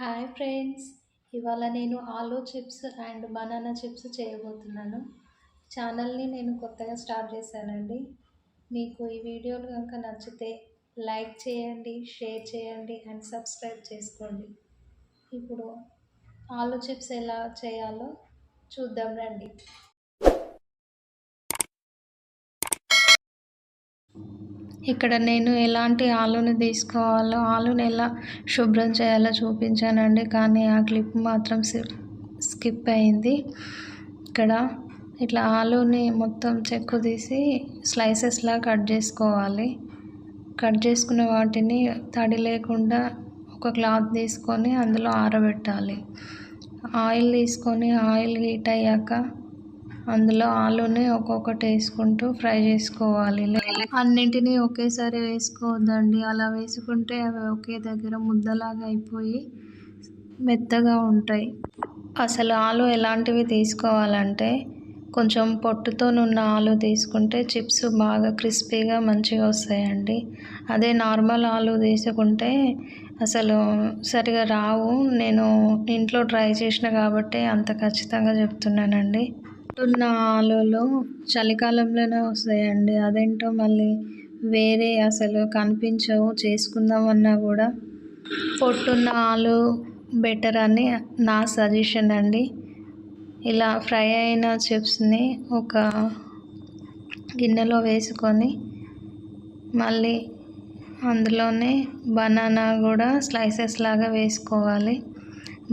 Hi friends, ఇవాళ నేను aloo chips and banana chips చేయబోతున్నాను. ఛానల్ని నేను కొత్తగా స్టార్ట్ చేశానండి. మీకు ఈ వీడియోలు కనుక నచ్చితే లైక్ చేయండి, షేర్ చేయండి అండ్ సబ్స్క్రైబ్ చేసుకోండి. ఇప్పుడు ఆలూ చిప్స్ ఎలా చేయాలో చూద్దాం రండి. ఇక్కడ నేను ఎలాంటి ఆలూని తీసుకోవాలో, ఆలూని ఎలా శుభ్రం చేయాలో చూపించానండి. కానీ ఆ క్లిప్ మాత్రం స్కిప్ అయింది. ఇక్కడ ఇట్లా ఆలూని మొత్తం చెక్కు తీసి స్లైసెస్లా కట్ చేసుకోవాలి. కట్ చేసుకున్న వాటిని తడి లేకుండా ఒక క్లాత్ తీసుకొని అందులో ఆరబెట్టాలి. ఆయిల్ తీసుకొని ఆయిల్ హీట్ అయ్యాక అందులో ఆలూని ఒక్కొక్కటి వేసుకుంటూ ఫ్రై చేసుకోవాలి. అన్నింటినీ ఒకేసారి వేసుకోవద్దండి. అలా వేసుకుంటే అవి ఒకే దగ్గర ముద్దలాగా అయిపోయి మెత్తగా ఉంటాయి. అసలు ఆలు ఎలాంటివి తీసుకోవాలంటే కొంచెం పొట్టుతోనున్న ఆలు తీసుకుంటే చిప్స్ బాగా క్రిస్పీగా మంచిగా వస్తాయండి. అదే నార్మల్ ఆలు తీసుకుంటే అసలు సరిగా రావు. నేను ఇంట్లో ట్రై చేసిన కాబట్టి అంత ఖచ్చితంగా చెప్తున్నానండి. పొట్టున్న ఆలులు చలికాలంలోనే వస్తాయండి. అదేంటో మళ్ళీ వేరే అసలు కనిపించవు. చేసుకుందామన్నా కూడా పొట్టున్న ఆలు బెటర్ అని నా సజెషన్ అండి. ఇలా ఫ్రై అయిన చిప్స్ని ఒక గిన్నెలో వేసుకొని మళ్ళీ అందులోనే బనానా కూడా స్లైసెస్ లాగా వేసుకోవాలి.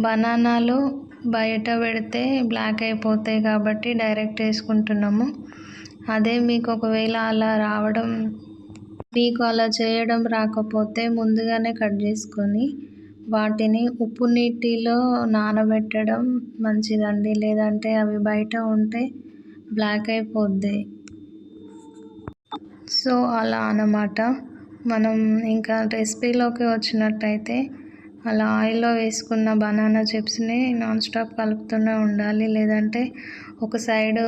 బనానాలు బయట పెడితే బ్లాక్ అయిపోతాయి కాబట్టి డైరెక్ట్ వేసుకుంటున్నాము. అదే మీకు ఒకవేళ అలా చేయడం రాకపోతే ముందుగానే కట్ చేసుకొని వాటిని ఉప్పు నీటిలో నానబెట్టడం మంచిదండి. లేదంటే అవి బయట ఉంటే బ్లాక్ అయిపోద్ది. సో అలా అన్నమాట. మనం ఇంకా రెసిపీలోకి వచ్చినట్టయితే అలా ఆయిల్లో వేసుకున్న బనానా చిప్స్ని నాన్ స్టాప్ కలుపుతూనే ఉండాలి. లేదంటే ఒక సైడు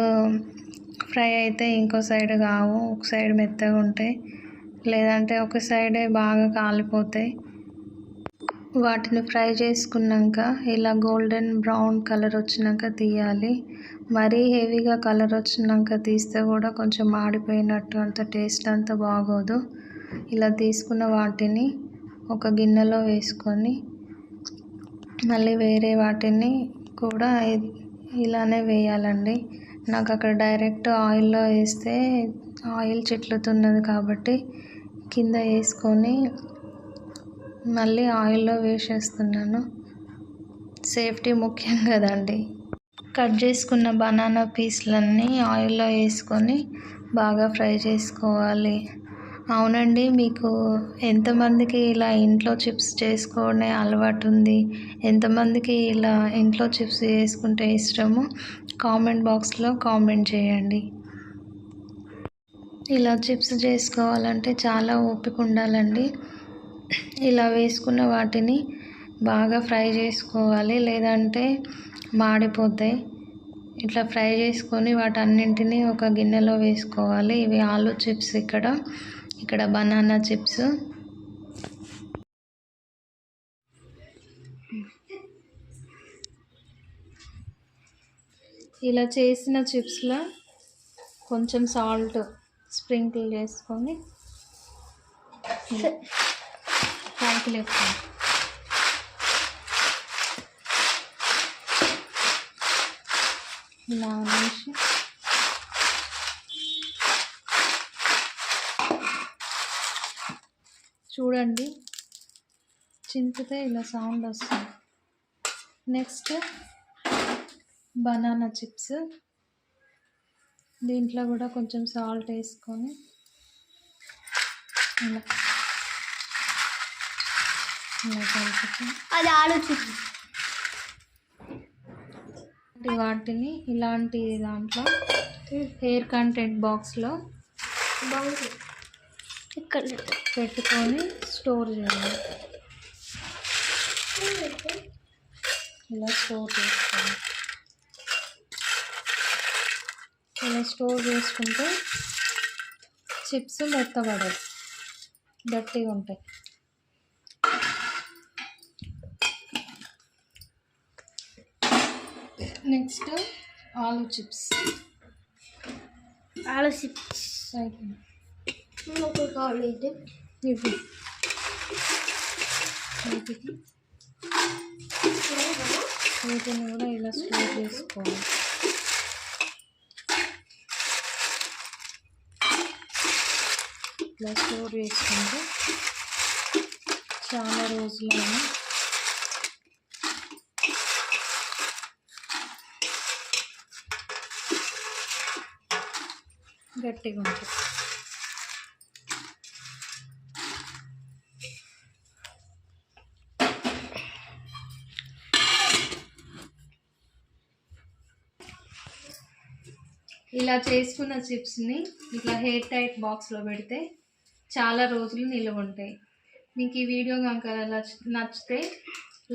ఫ్రై అయితే ఇంకో సైడ్ కావు, ఒక సైడ్ మెత్తగా ఉంటాయి. లేదంటే ఒక సైడే బాగా కాలిపోతాయి. వాటిని ఫ్రై చేసుకున్నాక ఇలా గోల్డెన్ బ్రౌన్ కలర్ వచ్చినాక తీయాలి. మరీ హెవీగా కలర్ వచ్చినాక తీస్తే కూడా కొంచెం మాడిపోయినట్టు అంత టేస్ట్ అంత బాగోదు. ఇలా తీసుకున్న వాటిని ఒక గిన్నెలో వేసుకొని మళ్ళీ వేరే వాటిని కూడా ఇలానే వేయాలండి. నాకు అక్కడ డైరెక్ట్ ఆయిల్లో వేస్తే ఆయిల్ చిట్లుతున్నది కాబట్టి కింద వేసుకొని మళ్ళీ ఆయిల్లో వేసేస్తున్నాను. సేఫ్టీ ముఖ్యం కదండి. కట్ చేసుకున్న బనానా పీస్లన్నీ ఆయిల్లో వేసుకొని బాగా ఫ్రై చేసుకోవాలి. అవునండి, మీకు ఎంతమందికి ఇలా ఇంట్లో చిప్స్ చేసుకునే అలవాటు ఉంది, ఎంతమందికి ఇలా ఇంట్లో చిప్స్ చేసుకుంటే ఇష్టమో కామెంట్ బాక్స్లో కామెంట్ చేయండి. ఇలా చిప్స్ చేసుకోవాలంటే చాలా ఓపిక ఉండాలండి. ఇలా వేసుకున్న వాటిని బాగా ఫ్రై చేసుకోవాలి, లేదంటే మాడిపోతాయి. ఇట్లా ఫ్రై చేసుకొని వాటన్నింటినీ ఒక గిన్నెలో వేసుకోవాలి. ఇవి ఆలూ చిప్స్, ఇక్కడ బనానా చిప్స్. ఇలా చేసిన చిప్స్లో కొంచెం సాల్ట్ స్ప్రింకిల్ చేసుకొని పైకి లేపుతాం. ఇలా వేసి చూడండి, చింపితే ఇలా సౌండ్ వస్తుంది. నెక్స్ట్ బనానా చిప్స్, దీంట్లో కూడా కొంచెం సాల్ట్ వేసుకొని ఇలా అది ఆలూ చిప్స్. వాటిని ఇలాంటి దాంట్లో ఎయిర్ కంటెంట్ బాక్స్లో ఇక్కడ పెట్టుకొని స్టోర్ చేయాలి. ఇలా స్టోర్ చేసుకోవాలి. ఇలా స్టోర్ చేసుకుంటే చిప్స్ మెత్తబడవు, గట్టిగా ఉంటాయి. నెక్స్ట్ ఆలు చిప్స్. ఆలు చిప్స్ కావాలి. ఇవి వీటిని కూడా ఇలా స్టోర్ చేసుకోవాలి. ఇట్లా స్టోర్ చేసుకుంటే చాలా రోజులైనా గట్టిగా ఉంటుంది. ఇలా చేసుకున్న చిప్స్ని ఇట్లా హెయిర్ టైట్ బాక్స్లో పెడితే చాలా రోజులు నిల్వ ఉంటాయి. మీకు ఈ వీడియో కనుక నచ్చితే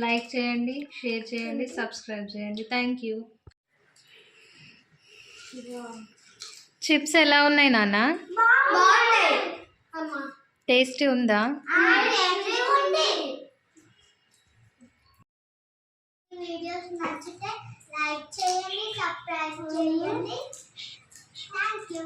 లైక్ చేయండి, షేర్ చేయండి, సబ్స్క్రైబ్ చేయండి. Thank you. చిప్స్ ఎలా ఉన్నాయి నాన్న? టేస్టీ ఉందా? వీడియోస్ నచ్చితే లైక్ చేయండి, సబ్స్క్రైబ్ చేయండి. Thank you.